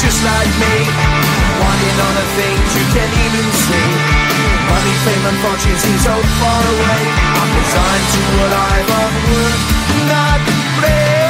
just like me, wanting all the things you can't even see. Money, fame and fortune seem so far away. I'm resigned to a life of work, not play.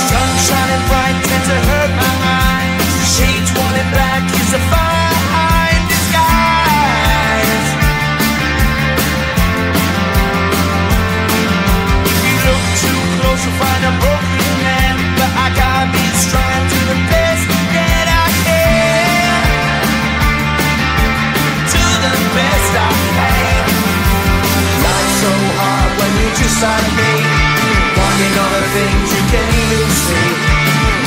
Sun shining bright tends to hurt my eyes. Shades worn in black is a fine disguise. If you look too close you'll find a broken man, but I gotta be strong to the best that I can. To the best I can. Life's so hard when you're just like me, wanting all the things you can't even see.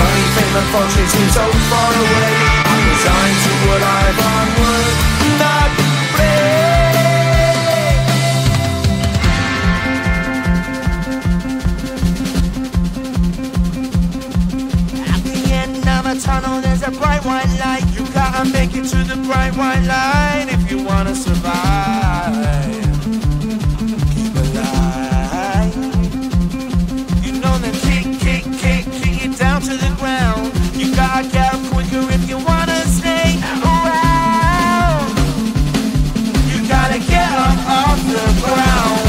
Money, fame and fortune seem so far away. I'm resigned to a life on work, not play. At the end of a tunnel there's a bright white light. You gotta make it to the bright white light if you wanna survive. Keep alive. You know that kick it down to the ground. You gotta get up quicker if you wanna stay around. You gotta get up off the ground.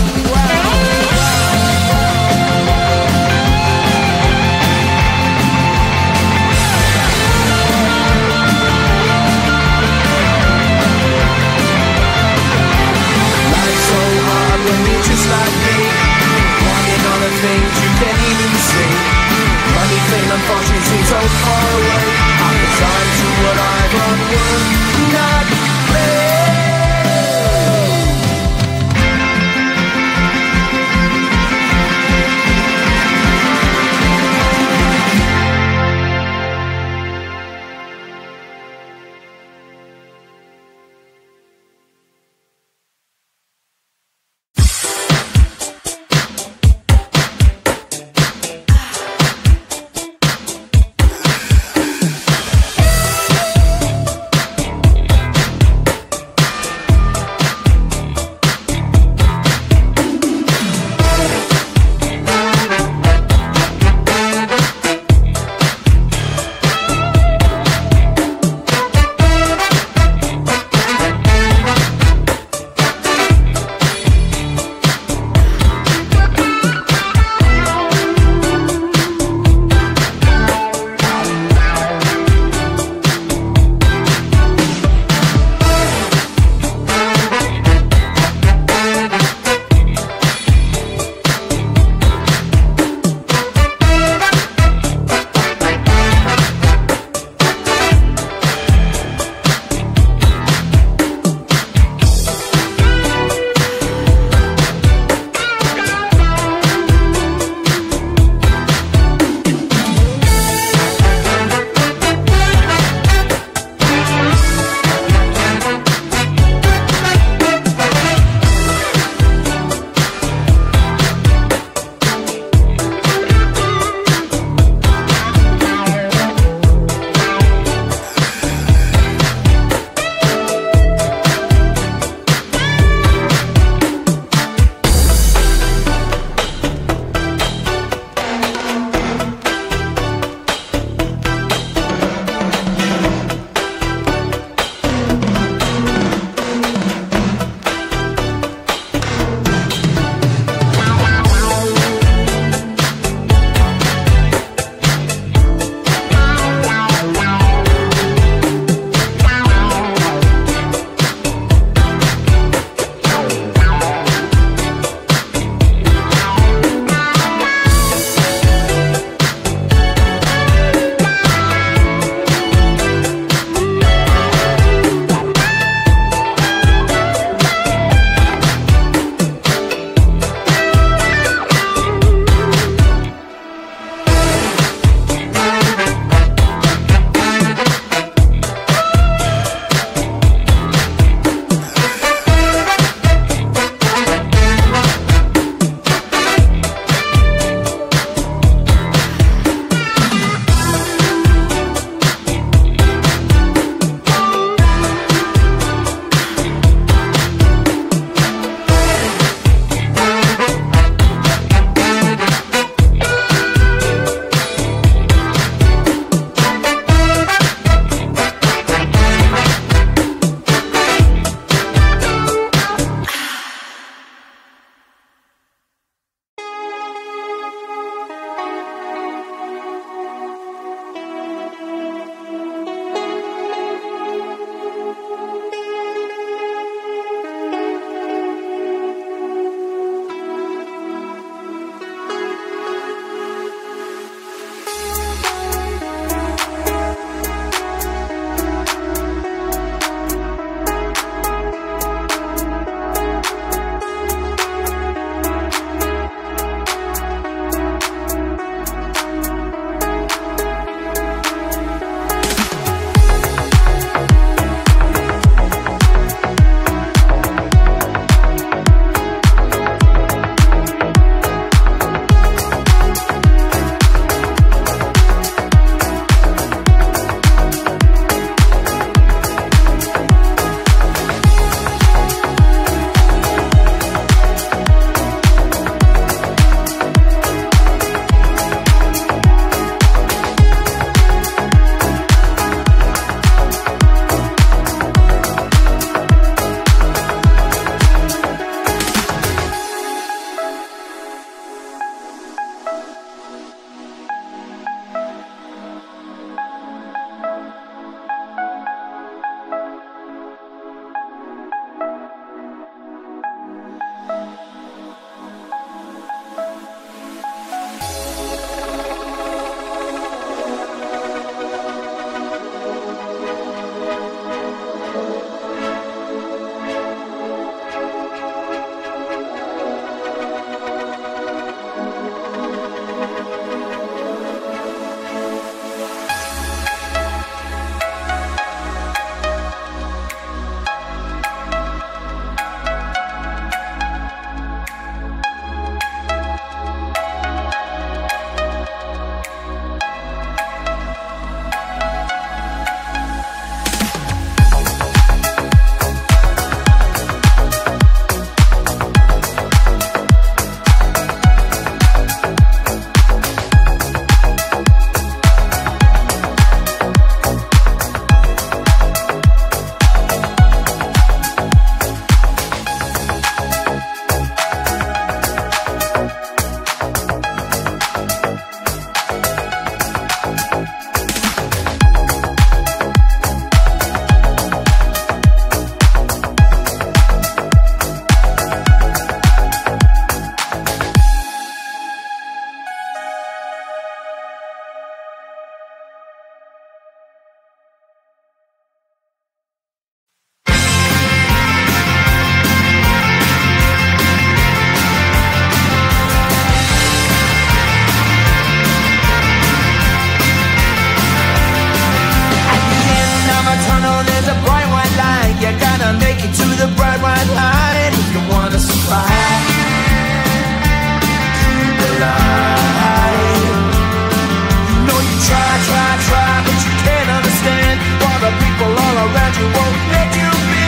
around you won't let you be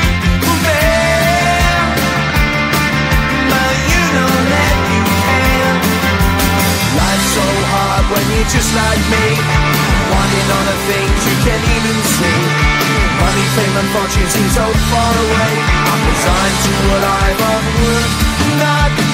man. But you know that you can. Life's so hard when you're just like me, wanting all the things you can't even see. Money, fame and fortune seem so far away. I'm resigned to what I've onward, not